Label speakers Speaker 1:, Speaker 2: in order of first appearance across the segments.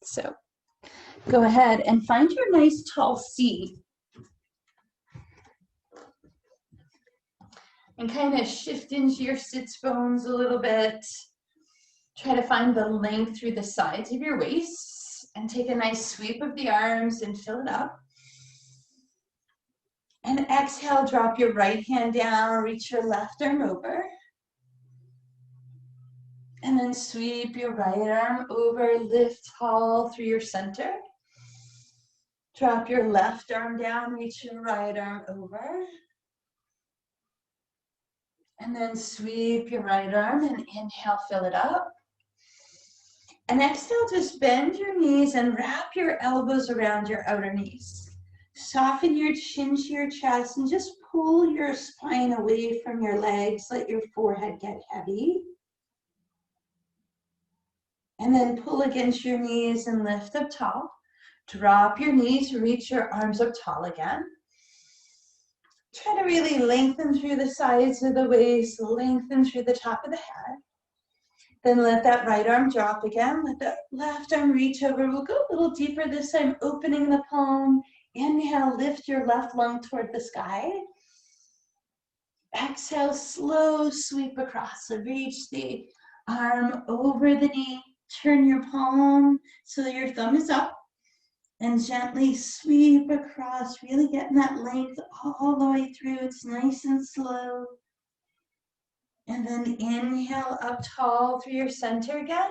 Speaker 1: So go ahead and find your nice tall seat and kind of shift into your sits bones a little bit. Try to find the length through the sides of your waist and take a nice sweep of the arms and fill it up. And exhale, drop your right hand down, reach your left arm over. And then sweep your right arm over, lift tall through your center. Drop your left arm down, reach your right arm over. And then sweep your right arm and inhale, fill it up. And exhale, just bend your knees and wrap your elbows around your outer knees. Soften your chin to your chest and just pull your spine away from your legs. Let your forehead get heavy. And then pull against your knees and lift up tall. Drop your knees, reach your arms up tall again. Try to really lengthen through the sides of the waist, lengthen through the top of the head. Then let that right arm drop again. Let that left arm reach over. We'll go a little deeper this time, opening the palm. Inhale, lift your left lung toward the sky. Exhale, slow sweep across. So reach the arm over the knee. Turn your palm so your thumb is up. And gently sweep across, really getting that length all the way through. It's nice and slow. And then inhale up tall through your center again.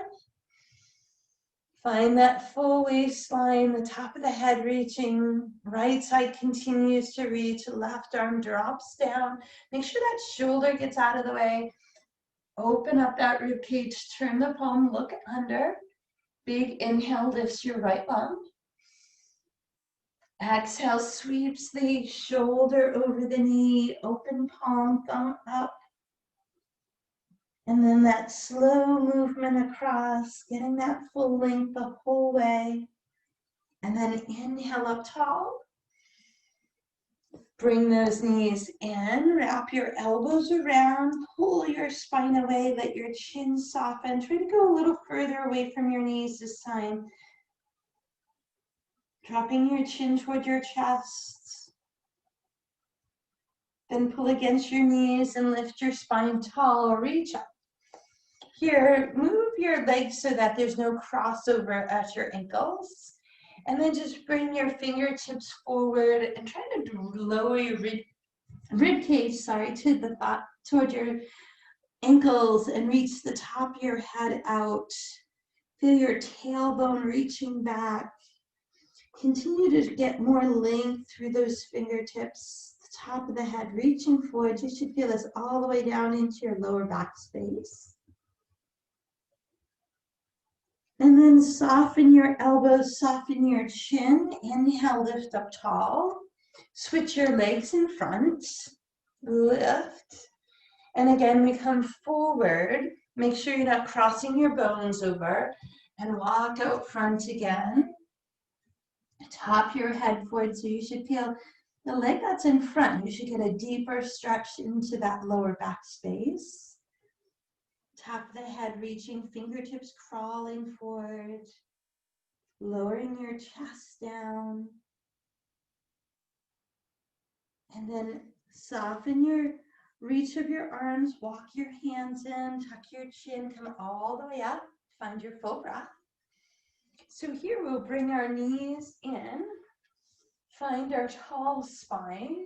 Speaker 1: Find that full waistline, the top of the head reaching, right side continues to reach, left arm drops down. Make sure that shoulder gets out of the way. Open up that rib cage, turn the palm, look under. Big inhale lifts your right lung. Exhale sweeps the shoulder over the knee, open palm, thumb up. And then that slow movement across, getting that full length the whole way. And then inhale up tall. Bring those knees in, wrap your elbows around, pull your spine away, let your chin soften. Try to go a little further away from your knees this time. Dropping your chin toward your chest. Then pull against your knees and lift your spine tall, reach up. Here, move your legs so that there's no crossover at your ankles. And then just bring your fingertips forward and try to lower your rib cage, to the thought, toward your ankles and reach the top of your head out. Feel your tailbone reaching back. Continue to get more length through those fingertips, the top of the head reaching forward. You should feel this all the way down into your lower back space. And then soften your elbows, soften your chin. Inhale, lift up tall. Switch your legs in front. Lift. And again, we come forward. Make sure you're not crossing your bones over. And walk out front again. Top your head forward, so you should feel the leg that's in front. You should get a deeper stretch into that lower back space. Top of the head reaching, fingertips crawling forward, lowering your chest down. And then soften your reach of your arms, walk your hands in, tuck your chin, come all the way up, find your full breath. So here we'll bring our knees in, find our tall spine.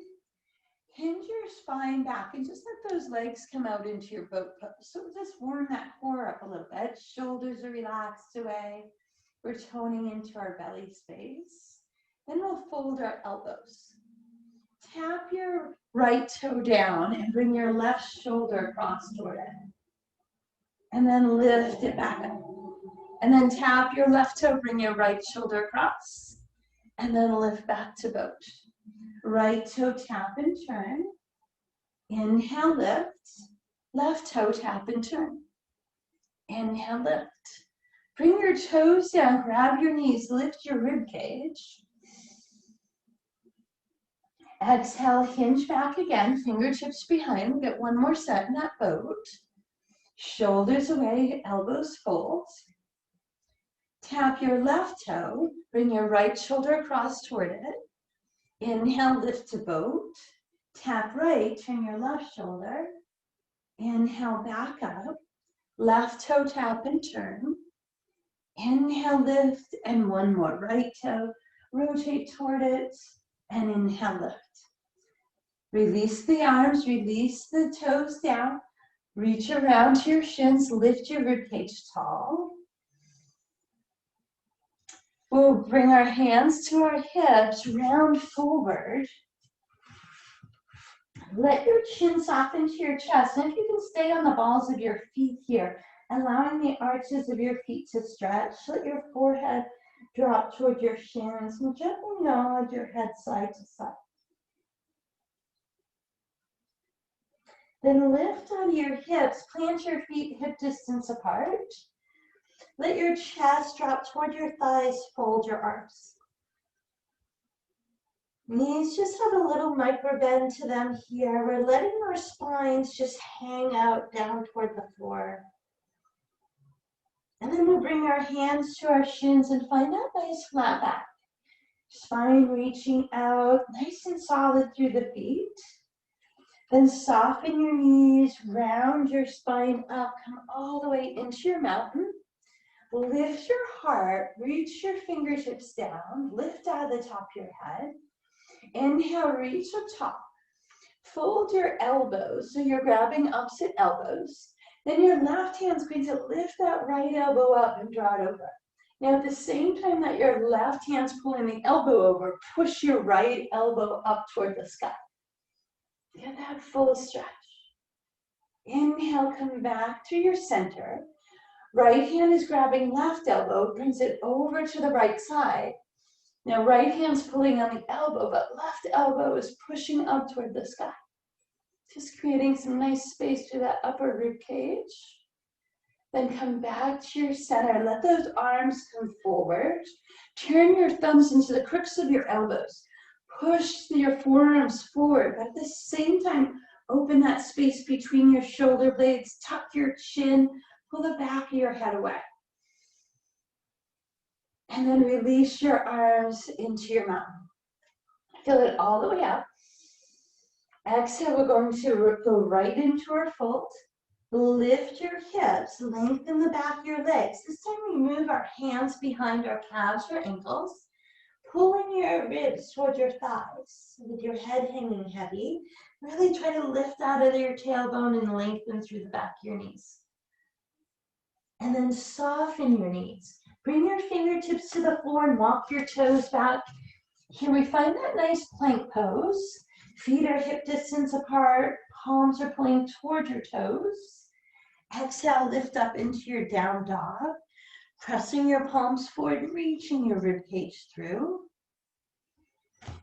Speaker 1: Hinge your spine back and just let those legs come out into your boat pose. So just warm that core up a little bit. Shoulders are relaxed away. We're toning into our belly space. Then we'll fold our elbows. Tap your right toe down and bring your left shoulder across toward it. And then lift it back up. And then tap your left toe, bring your right shoulder across. And then lift back to boat. Right toe tap and turn. Inhale, lift. Left toe tap and turn. Inhale, lift. Bring your toes down, grab your knees, lift your rib cage. Exhale, hinge back again, fingertips behind. We'll get one more set in that boat. Shoulders away, elbows fold. Tap your left toe, bring your right shoulder across toward it. Inhale, lift to boat. Tap right, turn your left shoulder. Inhale, back up. Left toe tap and turn. Inhale, lift, and one more. Right toe, rotate toward it, and inhale, lift. Release the arms, release the toes down. Reach around to your shins, lift your ribcage tall. We'll bring our hands to our hips, round forward. Let your chin soften to your chest. And if you can stay on the balls of your feet here, allowing the arches of your feet to stretch, let your forehead drop toward your shins and gently nod your head side to side. Then lift out of your hips, plant your feet hip distance apart. Let your chest drop toward your thighs, fold your arms. Knees just have a little micro bend to them here. We're letting our spines just hang out down toward the floor. And then we'll bring our hands to our shins and find that nice flat back. Spine reaching out, nice and solid through the feet. Then soften your knees, round your spine up, come all the way into your mountain. Lift your heart, reach your fingertips down, lift out of the top of your head. Inhale, reach up top. Fold your elbows, so you're grabbing opposite elbows. Then your left hand's going to lift that right elbow up and draw it over. Now at the same time that your left hand's pulling the elbow over, push your right elbow up toward the sky. Get that full stretch. Inhale, come back to your center. Right hand is grabbing left elbow, brings it over to the right side. Now right hand's pulling on the elbow, but left elbow is pushing up toward the sky. Just creating some nice space through that upper rib cage. Then come back to your center. Let those arms come forward. Turn your thumbs into the crooks of your elbows. Push your forearms forward, but at the same time, open that space between your shoulder blades. Tuck your chin. Pull the back of your head away. And then release your arms into your mountain. Feel it all the way up. Exhale, we're going to go right into our fold. Lift your hips, lengthen the back of your legs. This time we move our hands behind our calves or ankles, pulling your ribs toward your thighs with your head hanging heavy. Really try to lift out of your tailbone and lengthen through the back of your knees. And then soften your knees. Bring your fingertips to the floor and walk your toes back. Here we find that nice plank pose. Feet are hip distance apart, palms are pulling toward your toes. Exhale, lift up into your down dog. Pressing your palms forward, reaching your rib cage through.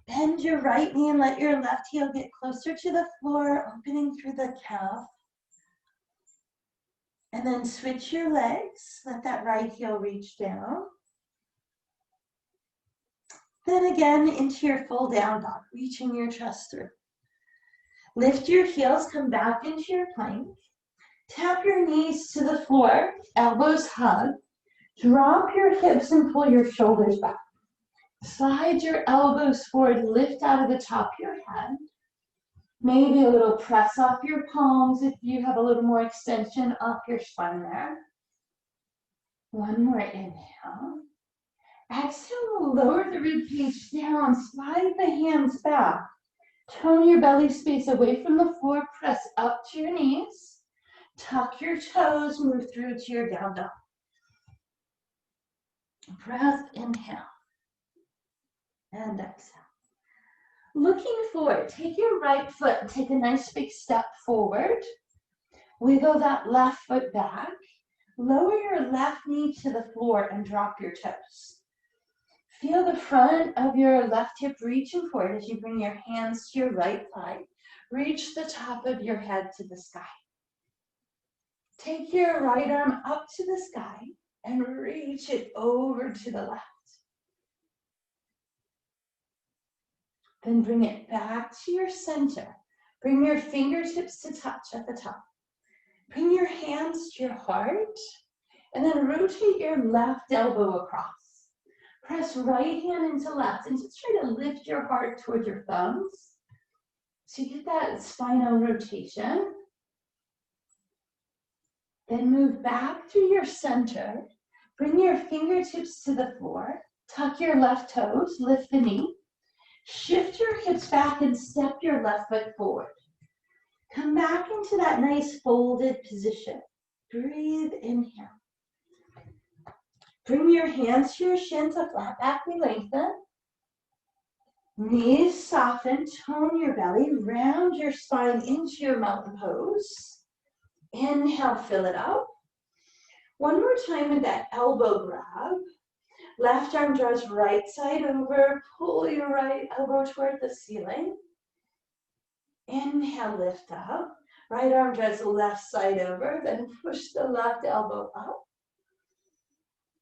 Speaker 1: Bend your right knee and let your left heel get closer to the floor, opening through the calf. And then switch your legs. Let that right heel reach down. Then again into your full down dog, reaching your chest through. Lift your heels, come back into your plank. Tap your knees to the floor, elbows hug. Drop your hips and pull your shoulders back. Slide your elbows forward, lift out of the top of your head. Maybe a little press off your palms if you have a little more extension off your spine there. One more inhale. Exhale, lower the rib cage down, slide the hands back. Tone your belly space away from the floor, press up to your knees. Tuck your toes, move through to your down dog. Breath, inhale. And exhale. Looking forward, take your right foot and take a nice big step forward. Wiggle that left foot back. Lower your left knee to the floor and drop your toes. Feel the front of your left hip reaching forward as you bring your hands to your right thigh. Reach the top of your head to the sky. Take your right arm up to the sky and reach it over to the left. Then bring it back to your center. Bring your fingertips to touch at the top. Bring your hands to your heart And then rotate your left elbow across. Press right hand into left and just try to lift your heart towards your thumbs. So you get that spinal rotation. Then move back to your center. Bring your fingertips to the floor. Tuck your left toes, lift the knee. Shift your hips back and step your left foot forward. Come back into that nice folded position. Breathe, inhale. Bring your hands to your shins, a flat back, we lengthen. Knees soften, tone your belly, round your spine into your mountain pose. Inhale, fill it up. One more time with that elbow grab. Left arm draws right side over, pull your right elbow toward the ceiling. Inhale, lift up. Right arm draws the left side over, then push the left elbow up.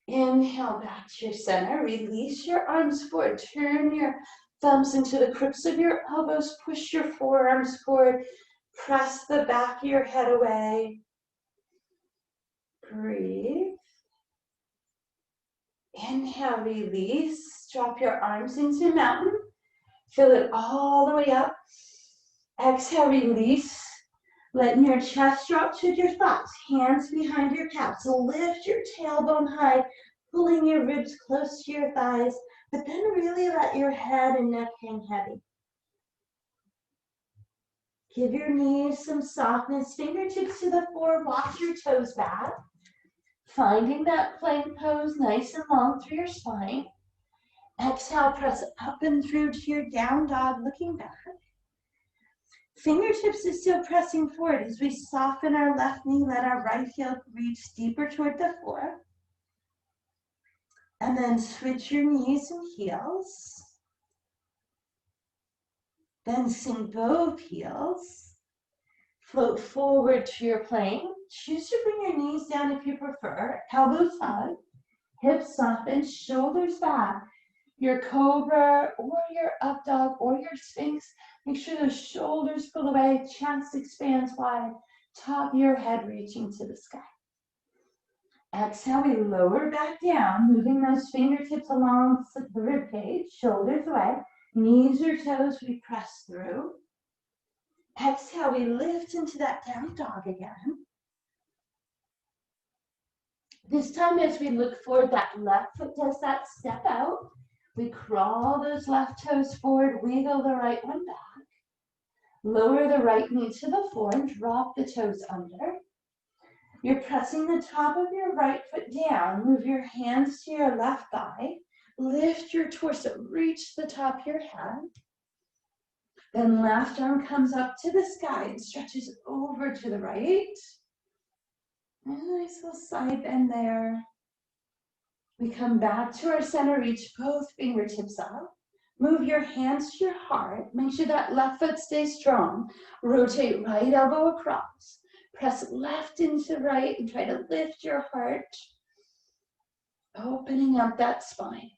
Speaker 1: Inhale, back to your center. Release your arms forward. Turn your thumbs into the crooks of your elbows. Push your forearms forward. Press the back of your head away. Breathe. Inhale, release. Drop your arms into mountain. Fill it all the way up. Exhale, release. Letting your chest drop to your thighs. Hands behind your calves. So lift your tailbone high, pulling your ribs close to your thighs, but then really let your head and neck hang heavy. Give your knees some softness. Fingertips to the floor. Walk your toes back. Finding that plank pose nice and long through your spine. Exhale, press up and through to your down dog, looking back. Fingertips is still pressing forward as we soften our left knee, let our right heel reach deeper toward the floor. And then switch your knees and heels. Then sink both heels. Float forward to your plank. Choose to bring your knees down if you prefer. Elbows hug, hips soften, shoulders back. Your cobra or your up dog or your sphinx. Make sure the shoulders pull away, chest expands wide, top of your head reaching to the sky. Exhale, we lower back down, moving those fingertips along the rib cage, shoulders away, knees or toes we press through. Exhale, we lift into that down dog again. This time as we look forward, that left foot does that step out. We crawl those left toes forward, wiggle the right one back. Lower the right knee to the floor and drop the toes under. You're pressing the top of your right foot down. Move your hands to your left thigh. Lift your torso, reach the top of your head. Then left arm comes up to the sky and stretches over to the right. And a nice little side bend there. We come back to our center, reach both fingertips up. Move your hands to your heart. Make sure that left foot stays strong. Rotate right elbow across. Press left into right and try to lift your heart. Opening up that spine.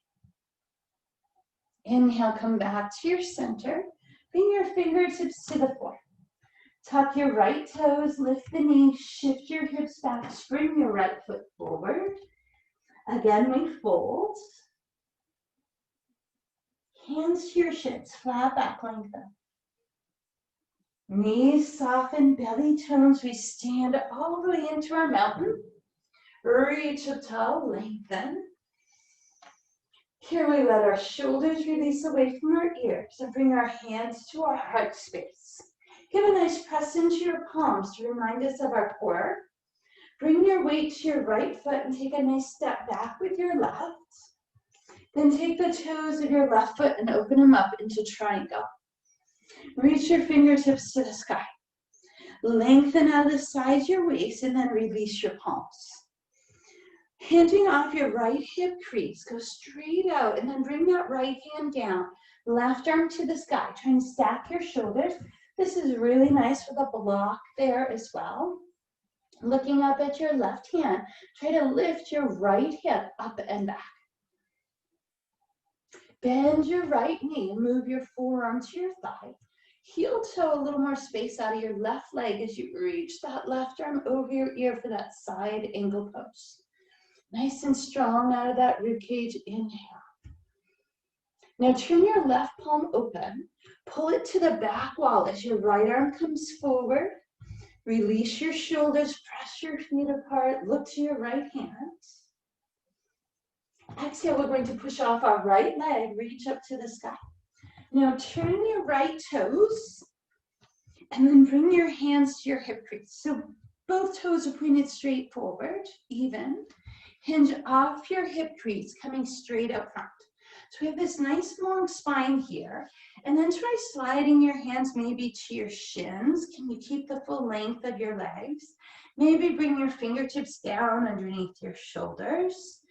Speaker 1: Inhale, come back to your center. Bring your fingertips to the floor. Tuck your right toes, lift the knee, shift your hips back, spring your right foot forward. Again, we fold. Hands to your shins, flat back, lengthen. Knees soften, belly tones. We stand all the way into our mountain. Reach up tall, lengthen. Here we let our shoulders release away from our ears and bring our hands to our heart space. Give a nice press into your palms to remind us of our core. Bring your weight to your right foot and take a nice step back with your left. Then take the toes of your left foot and open them up into triangle. Reach your fingertips to the sky. Lengthen out the sides of your waist and then release your palms. Handing off your right hip crease, go straight out and then bring that right hand down. Left arm to the sky, trying to stack your shoulders. This is really nice with a block there as well. Looking up at your left hand, try to lift your right hip up and back. Bend your right knee, move your forearm to your thigh. Heel toe a little more space out of your left leg as you reach that left arm over your ear for that side angle pose. Nice and strong out of that rib cage. Inhale. Now turn your left palm open. Pull it to the back wall as your right arm comes forward. Release your shoulders, press your feet apart, look to your right hand. Exhale, we're going to push off our right leg, reach up to the sky. Now turn your right toes and then bring your hands to your hip crease. So both toes are pointed straight forward, even. Hinge off your hip crease, coming straight up front. So we have this nice long spine here. And then try sliding your hands maybe to your shins. Can you keep the full length of your legs? Maybe bring your fingertips down underneath your shoulders.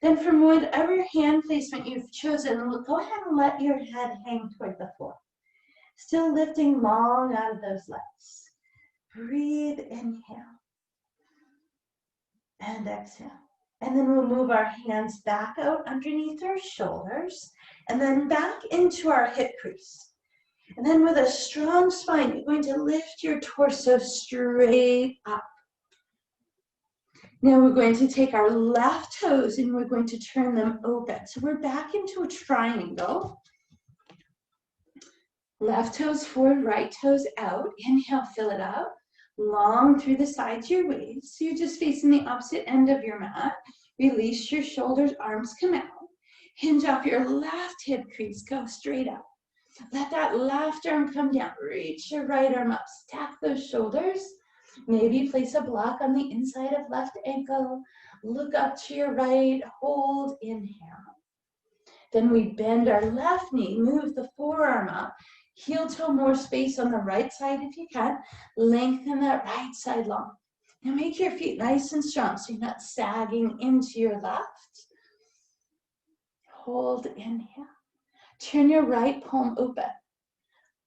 Speaker 1: Then from whatever hand placement you've chosen, go ahead and let your head hang toward the floor. Still lifting long out of those legs. Breathe, inhale. And exhale. And then we'll move our hands back out underneath our shoulders and then back into our hip crease. And then with a strong spine, you're going to lift your torso straight up. Now we're going to take our left toes and we're going to turn them open. So we're back into a triangle. Left toes forward, right toes out. Inhale, fill it up. Long through the sides of your waist. So you're just facing the opposite end of your mat. Release your shoulders, arms come out. Hinge off your left hip crease, go straight up. Let that left arm come down. Reach your right arm up. Stack those shoulders. Maybe place a block on the inside of left ankle. Look up to your right. Hold, inhale. Then we bend our left knee. Move the forearm up. Heel toe more space on the right side if you can. Lengthen that right side long. Now make your feet nice and strong so you're not sagging into your left. Hold, inhale. Turn your right palm open.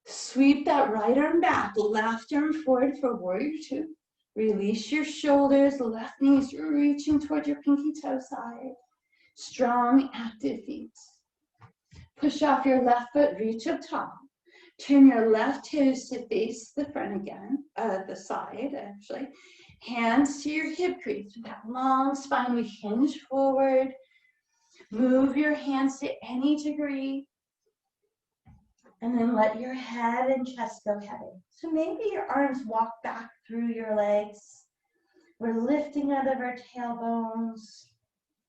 Speaker 1: Sweep that right arm back, left arm forward for warrior two. Release your shoulders, left knees reaching toward your pinky toe side. Strong, active feet. Push off your left foot, reach up top. Turn your left toes to face the front again, the side actually. Hands to your hip crease. With that long spine, we hinge forward. Move your hands to any degree. And then let your head and chest go heavy. So maybe your arms walk back through your legs. We're lifting out of our tailbones.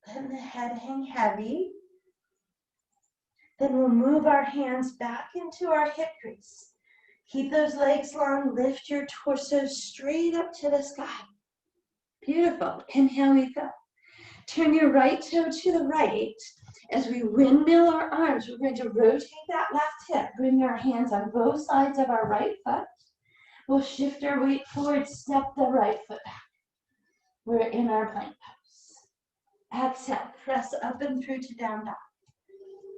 Speaker 1: Letting the head hang heavy. Then we'll move our hands back into our hip crease. Keep those legs long. Lift your torso straight up to the sky. Beautiful. Inhale, we go. Turn your right toe to the right. As we windmill our arms, we're going to rotate that left hip. Bring our hands on both sides of our right foot. We'll shift our weight forward, step the right foot back. We're in our plank pose. Exhale, press up and through to down dog.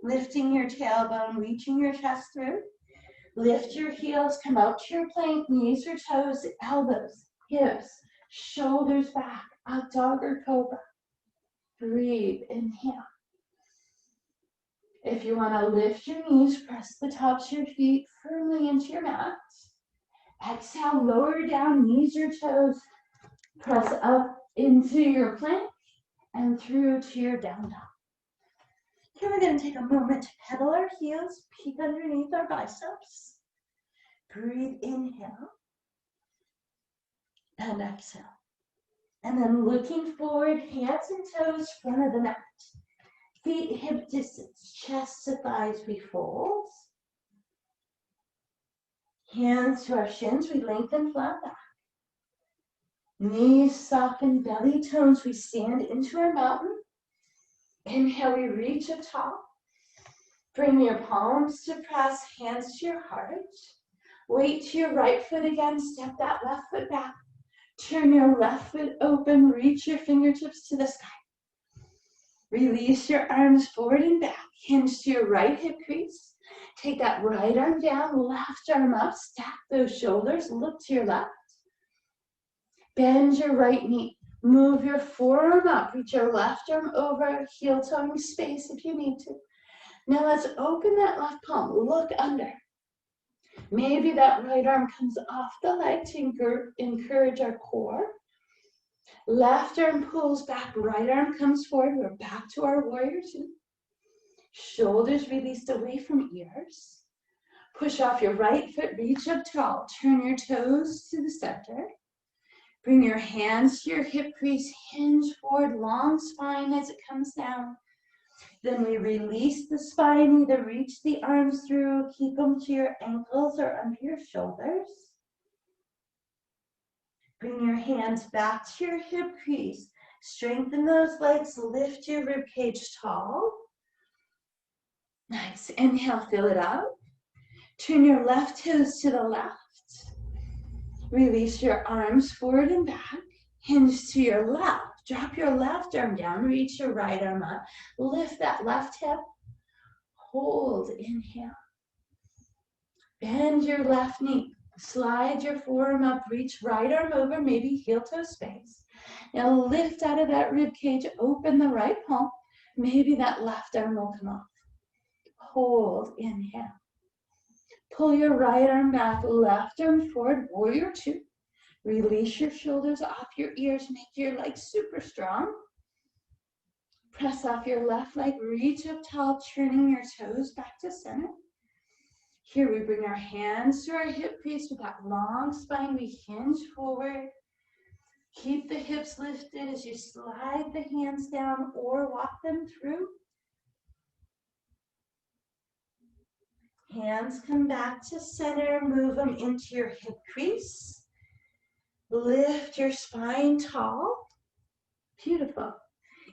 Speaker 1: Lifting your tailbone, reaching your chest through. Lift your heels, come out to your plank, knees or toes, elbows, hips, shoulders back, up dog or cobra. Breathe, inhale. If you want to lift your knees, press the tops of your feet firmly into your mat. Exhale, lower down, knees or toes. Press up into your plank and through to your down dog. Here we're going to take a moment to pedal our heels, peek underneath our biceps. Breathe, inhale. And exhale. And then looking forward, hands and toes, front of the mat. Feet hip distance, chest to thighs, we fold. Hands to our shins, we lengthen flat back. Knees soften, belly tones, we stand into our mountain. Inhale, we reach up top. Bring your palms to press, hands to your heart. Weight to your right foot again, step that left foot back. Turn your left foot open, reach your fingertips to the sky. Release your arms forward and back. Hinge to your right hip crease. Take that right arm down, left arm up. Stack those shoulders. Look to your left. Bend your right knee. Move your forearm up. Reach your left arm over. Heel toeing space if you need to. Now let's open that left palm. Look under. Maybe that right arm comes off the leg to encourage our core. Left arm pulls back, right arm comes forward. We're back to our warrior two. Shoulders released away from ears. Push off your right foot, reach up tall. Turn your toes to the center. Bring your hands to your hip crease, hinge forward, long spine as it comes down. Then we release the spine, either reach the arms through, keep them to your ankles or under your shoulders. Bring your hands back to your hip crease. Strengthen those legs, lift your rib cage tall. Nice, inhale, fill it up. Turn your left toes to the left. Release your arms forward and back. Hinge to your left. Drop your left arm down, reach your right arm up. Lift that left hip. Hold, inhale. Bend your left knee. Slide your forearm up, reach right arm over, maybe heel toe space. Now lift out of that rib cage, open the right palm. Maybe that left arm will come off. Hold, inhale. Pull your right arm back, left arm forward, warrior two. Release your shoulders off your ears, make your legs super strong. Press off your left leg, reach up tall, turning your toes back to center. Here we bring our hands to our hip crease with that long spine. We hinge forward. Keep the hips lifted as you slide the hands down or walk them through. Hands come back to center, move them into your hip crease. Lift your spine tall. Beautiful.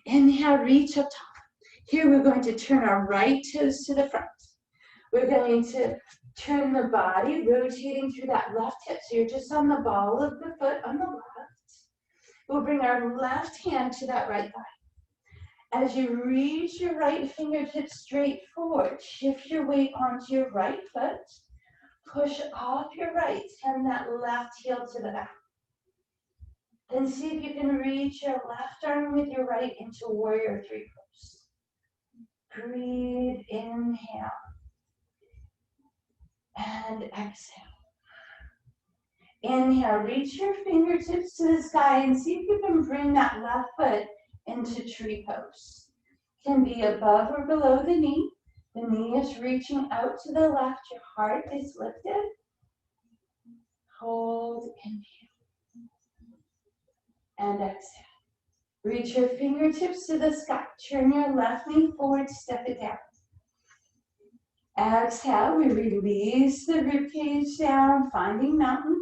Speaker 1: Inhale, reach up tall. Here we're going to turn our right toes to the front. We're going to turn the body, rotating through that left hip. So you're just on the ball of the foot on the left. We'll bring our left hand to that right thigh. As you reach your right fingertips straight forward, shift your weight onto your right foot. Push off your right, send that left heel to the back. Then see if you can reach your left arm with your right into warrior three pose. Breathe, inhale. And exhale. Inhale, reach your fingertips to the sky and see if you can bring that left foot into tree pose. Can be above or below the knee. The knee is reaching out to the left. Your heart is lifted. Hold, inhale. And exhale. Reach your fingertips to the sky. Turn your left knee forward, step it down. Exhale, we release the ribcage down, finding mountain.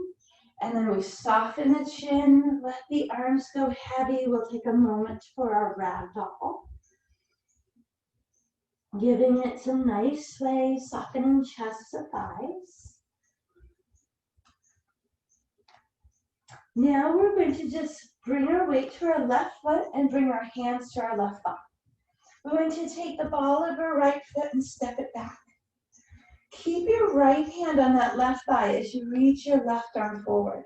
Speaker 1: And then we soften the chin, let the arms go heavy. We'll take a moment for our ragdoll. Giving it some nice sway, softening chest to thighs. Now we're going to just bring our weight to our left foot and bring our hands to our left thigh. We're going to take the ball of our right foot and step it back. Keep your right hand on that left thigh as you reach your left arm forward.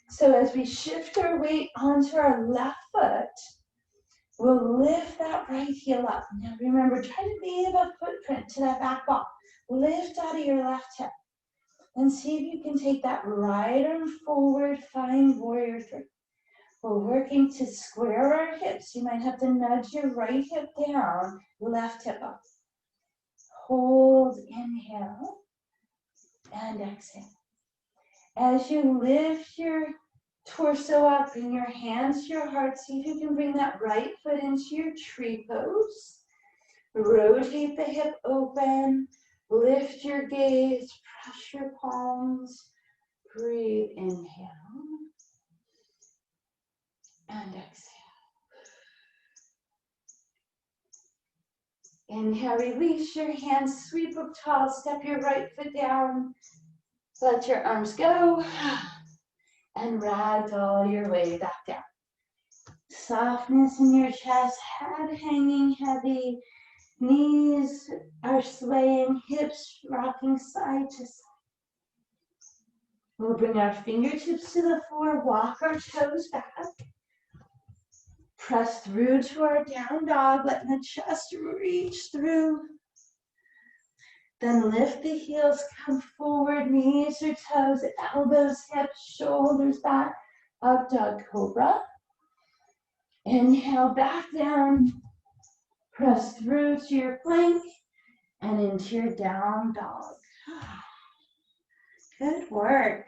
Speaker 1: So as we shift our weight onto our left foot, we'll lift that right heel up. Now remember, try to leave a footprint to that back ball. Lift out of your left hip. And see if you can take that right arm forward, find warrior three. We're working to square our hips. You might have to nudge your right hip down, left hip up. Hold, inhale, and exhale. As you lift your torso up, bring your hands to your heart. See if you can bring that right foot into your tree pose. Rotate the hip open. Lift your gaze. Press your palms. Breathe, inhale, and exhale. Inhale, release your hands, sweep up tall, step your right foot down, let your arms go, and ragdoll your way back down. Softness in your chest, head hanging heavy, knees are swaying, hips rocking side to side. We'll bring our fingertips to the floor, walk our toes back. Press through to our down dog, letting the chest reach through. Then lift the heels, come forward, knees or toes, elbows, hips, shoulders back, up dog cobra. Inhale back down. Press through to your plank and into your down dog. Good work.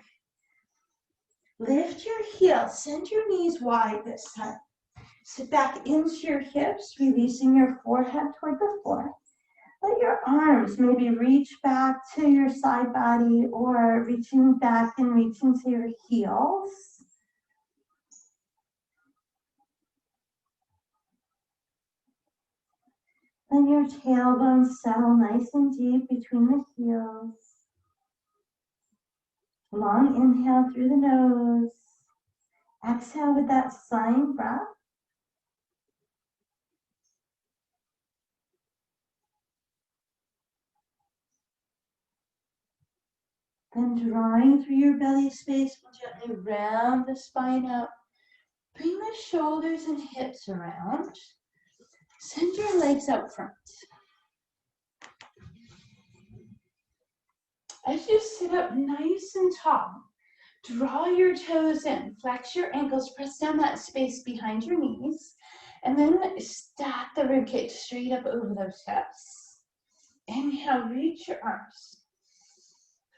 Speaker 1: Lift your heels. Send your knees wide this time. Sit back into your hips, releasing your forehead toward the floor. Let your arms maybe reach back to your side body or reaching back and reaching to your heels. And your tailbones settle nice and deep between the heels. Long inhale through the nose. Exhale with that sighing breath. Then drawing through your belly space, we'll gently round the spine up. Bring the shoulders and hips around. Send your legs out front. As you sit up nice and tall, draw your toes in, flex your ankles, press down that space behind your knees, and then stack the ribcage straight up over those hips. Inhale, reach your arms.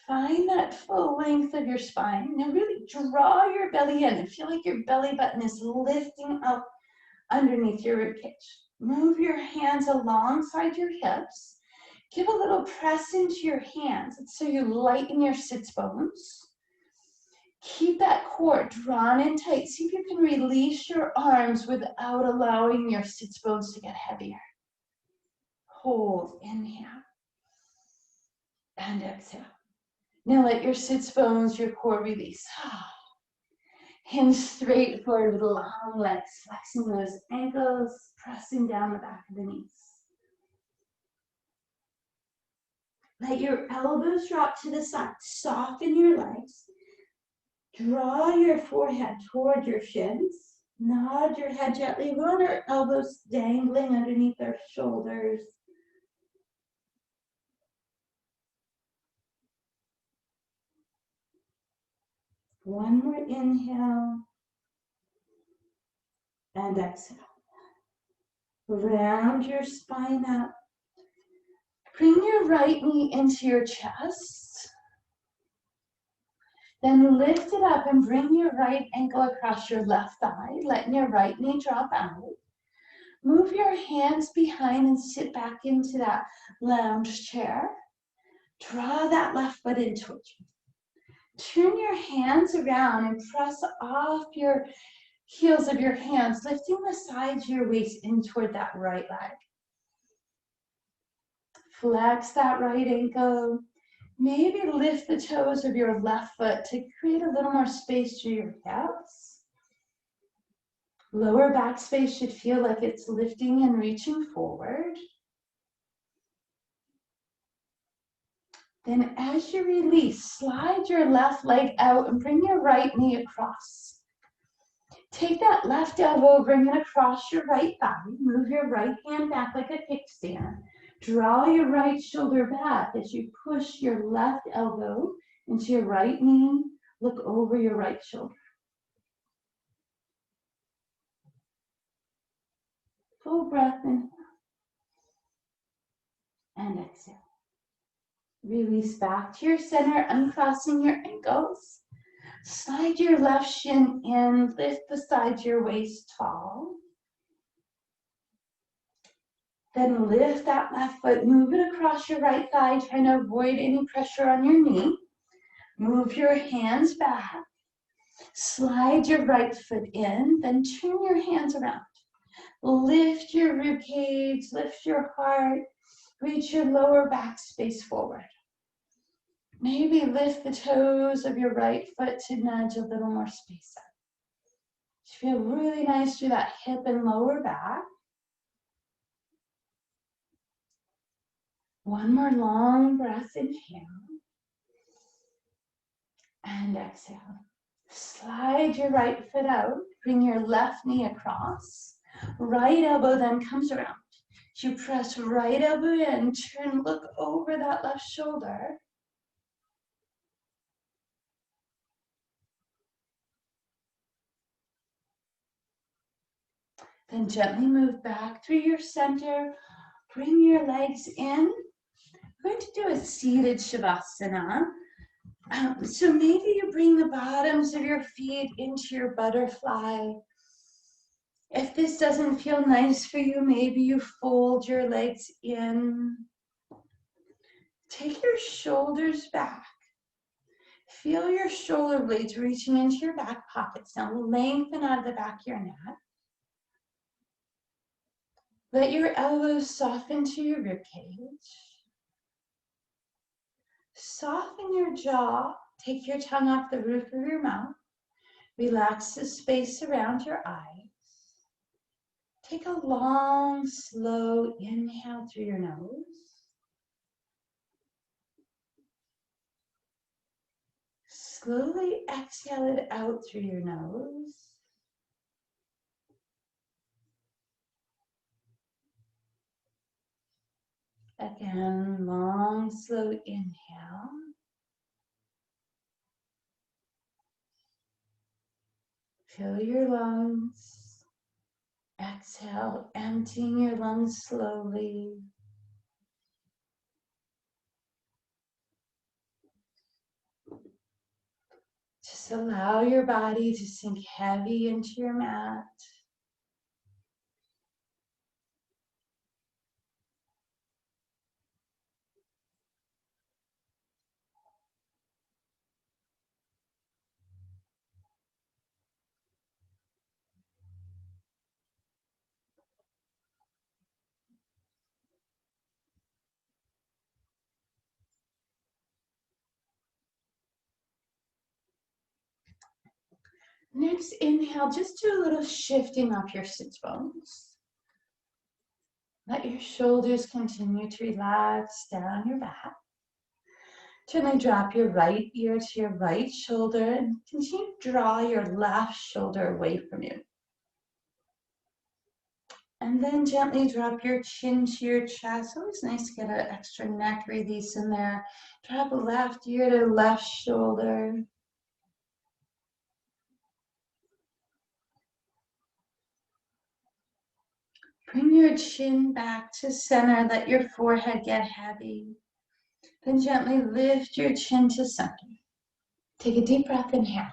Speaker 1: Find that full length of your spine. Now really draw your belly in and feel like your belly button is lifting up underneath your ribcage. Move your hands alongside your hips. Give a little press into your hands so you lighten your sits bones. Keep that core drawn in tight. See if you can release your arms without allowing your sits bones to get heavier. Hold, inhale, and exhale. Now let your sits bones, your core release. Hinge straight forward with long legs, flexing those ankles, pressing down the back of the knees. Let your elbows drop to the side. Soften your legs. Draw your forehead toward your shins. Nod your head gently. Run our elbows dangling underneath our shoulders. One more inhale. And exhale. Round your spine up. Bring your right knee into your chest. Then lift it up and bring your right ankle across your left thigh, letting your right knee drop out. Move your hands behind and sit back into that lounge chair. Draw that left foot into it. Turn your hands around and press off your heels of your hands, lifting the sides of your waist in toward that right leg. Flex that right ankle. Maybe lift the toes of your left foot to create a little more space to your hips. Lower back space should feel like it's lifting and reaching forward. Then as you release, slide your left leg out and bring your right knee across. Take that left elbow, bring it across your right thigh. Move your right hand back like a kickstand. Draw your right shoulder back as you push your left elbow into your right knee. Look over your right shoulder. Full breath in and exhale. Release back to your center, uncrossing your ankles. Slide your left shin in, lift the sides of your waist tall. Then lift that left foot, move it across your right thigh, trying to avoid any pressure on your knee. Move your hands back. Slide your right foot in, then turn your hands around. Lift your rib cage, lift your heart, reach your lower back space forward. Maybe lift the toes of your right foot to nudge a little more space up. Feel really nice through that hip and lower back. One more long breath, inhale. And exhale. Slide your right foot out, bring your left knee across. Right elbow then comes around. You press right elbow in, turn, look over that left shoulder. Then gently move back through your center. Bring your legs in. We're going to do a seated Shavasana. So maybe you bring the bottoms of your feet into your butterfly. If this doesn't feel nice for you, maybe you fold your legs in. Take your shoulders back. Feel your shoulder blades reaching into your back pockets. Now lengthen out of the back of your neck. Let your elbows soften to your ribcage. Soften your jaw. Take your tongue off the roof of your mouth. Relax the space around your eyes. Take a long, slow inhale through your nose. Slowly exhale it out through your nose. Again, long, slow inhale. Fill your lungs. Exhale, emptying your lungs slowly. Just allow your body to sink heavy into your mat. Next inhale, just do a little shifting of your sit bones. Let your shoulders continue to relax down your back. Gently drop your right ear to your right shoulder and continue to draw your left shoulder away from you. And then gently drop your chin to your chest. Always nice to get an extra neck release in there. Drop left ear to left shoulder. Bring your chin back to center. Let your forehead get heavy. Then gently lift your chin to center. Take a deep breath, inhale.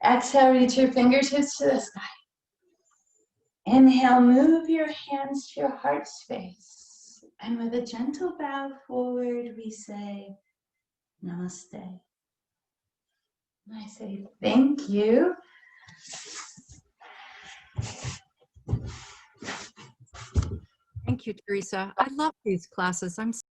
Speaker 1: Exhale, reach your fingertips to the sky. Inhale, move your hands to your heart space. And with a gentle bow forward, we say, Namaste. And I say, thank you.
Speaker 2: Thank you, Teresa. I love these classes. I'm